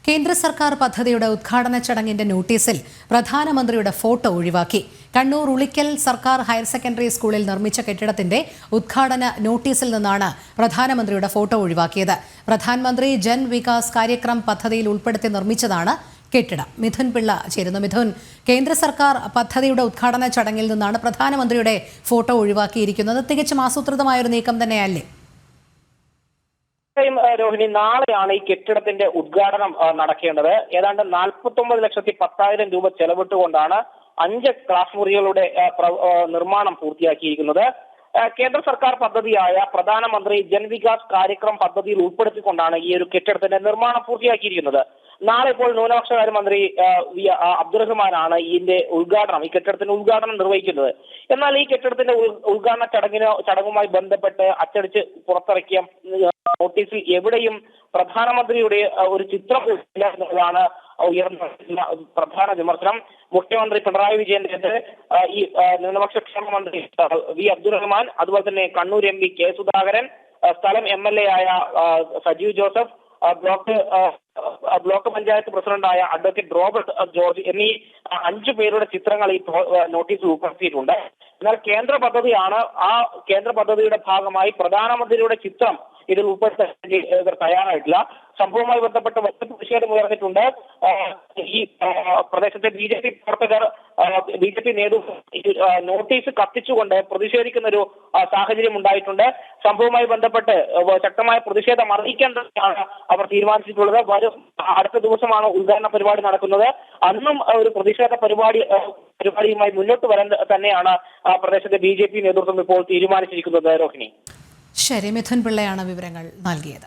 കേന്ദ്ര സർക്കാർ പദ്ധതിയുടെ ഉദ്ഘാടന ചടങ്ങിന്റെ നോട്ടീസിൽ പ്രധാനമന്ത്രിയുടെ ഫോട്ടോ ഒഴിവാക്കി. കണ്ണൂർ ഉളിക്കൽ സർക്കാർ ഹയർ സെക്കൻഡറി സ്കൂളിൽ നിർമ്മിച്ച കെട്ടിടത്തിന്റെ ഉദ്ഘാടന നോട്ടീസിൽ നിന്നാണ് പ്രധാനമന്ത്രിയുടെ ഫോട്ടോ ഒഴിവാക്കിയത്. പ്രധാനമന്ത്രി ജൻ വികാസ് കാര്യക്രം പദ്ധതിയിൽ ഉൾപ്പെടുത്തി നിർമ്മിച്ചതാണ് കെട്ടിടം. മിഥുൻ പിള്ള ചേരുന്നു. മിഥുൻ, കേന്ദ്ര സർക്കാർ പദ്ധതിയുടെ ഉദ്ഘാടന ചടങ്ങിൽ നിന്നാണ് പ്രധാനമന്ത്രിയുടെ ഫോട്ടോ ഒഴിവാക്കിയിരിക്കുന്നത്. തികച്ചും ആസൂത്രിതമായൊരു നീക്കം തന്നെയല്ലേ? രോഹിണി, നാളെയാണ് ഈ കെട്ടിടത്തിന്റെ ഉദ്ഘാടനം നടക്കേണ്ടത്. ഏതാണ്ട് 49,10,000 രൂപ ചെലവിട്ടുകൊണ്ടാണ് 5 ക്ലാസ് മുറികളുടെ നിർമ്മാണം പൂർത്തിയാക്കിയിരിക്കുന്നത്. കേന്ദ്ര സർക്കാർ പദ്ധതിയായ പ്രധാനമന്ത്രി ജൻവികാസ് കാര്യക്രം പദ്ധതിയിൽ ഉൾപ്പെടുത്തിക്കൊണ്ടാണ് ഈ ഒരു കെട്ടിടത്തിന്റെ നിർമ്മാണം പൂർത്തിയാക്കിയിരിക്കുന്നത്. നാളെ ഇപ്പോൾ ന്യൂനപക്ഷകാര്യ മന്ത്രി വി അബ്ദുറഹ്മാനാണ് ഈ കെട്ടിടത്തിന്റെ ഉദ്ഘാടനം നിർവഹിക്കുന്നത്. എന്നാൽ ഈ കെട്ടിടത്തിന്റെ ഉദ്ഘാടന ചടങ്ങുമായി ബന്ധപ്പെട്ട് അച്ചടിച്ച് പുറത്തിറക്കിയ നോട്ടീസിൽ എവിടെയും പ്രധാനമന്ത്രിയുടെ ഒരു ചിത്രം ഇല്ല എന്നതാണ് ഉയർന്ന പ്രധാന വിമർശനം. മുഖ്യമന്ത്രി പിണറായി വിജയന്റെ ഈ ന്യൂനപക്ഷ ക്ഷേമ മന്ത്രി വി അബ്ദുറഹ്മാൻ, അതുപോലെ തന്നെ കണ്ണൂർ MP കെ സുധാകരൻ, സ്ഥലം MLA ആയ സജീവ് ജോസഫ്, ബ്ലോക്ക് പഞ്ചായത്ത് പ്രസിഡന്റായ അഡ്വക്കേറ്റ് റോബർട്ട് ജോർജ് എന്നീ 5 പേരുടെ ചിത്രങ്ങൾ ഈ നോട്ടീസിൽ ഉൾപ്പെടുത്തിയിട്ടുണ്ട്. എന്നാൽ കേന്ദ്ര പദ്ധതിയാണ്. ആ കേന്ദ്ര പദ്ധതിയുടെ ഭാഗമായി പ്രധാനമന്ത്രിയുടെ ചിത്രം ഇതിൽ ഉൾപ്പെടുത്താൻ ഇവർ തയ്യാറായിട്ടില്ല. സംഭവവുമായി ബന്ധപ്പെട്ട് വലിയ പ്രതിഷേധം ഉയർന്നിട്ടുണ്ട്. ഈ പ്രദേശത്തെ BJP പ്രവർത്തകർ, BJP നേതൃത്വം നോട്ടീസ് കത്തിച്ചുകൊണ്ട് പ്രതിഷേധിക്കുന്ന ഒരു സാഹചര്യം ഉണ്ടായിട്ടുണ്ട്. സംഭവവുമായി ബന്ധപ്പെട്ട് ശക്തമായ പ്രതിഷേധം അറിയിക്കേണ്ടതാണ് അവർ തീരുമാനിച്ചിട്ടുള്ളത്. അടുത്ത ദിവസമാണ് ഉദ്ഘാടന പരിപാടി നടക്കുന്നത്. അന്നും ഒരു പ്രതിഷേധ പരിപാടിയുമായി മുന്നോട്ട് വരാൻ തന്നെയാണ് പ്രദേശത്തെ BJP നേതൃത്വം ഇപ്പോൾ തീരുമാനിച്ചിരിക്കുന്നത്. രോഹിണി, ശരി, മിഥുൻ പിള്ളയാണ് വിവരങ്ങൾ നൽകിയത്.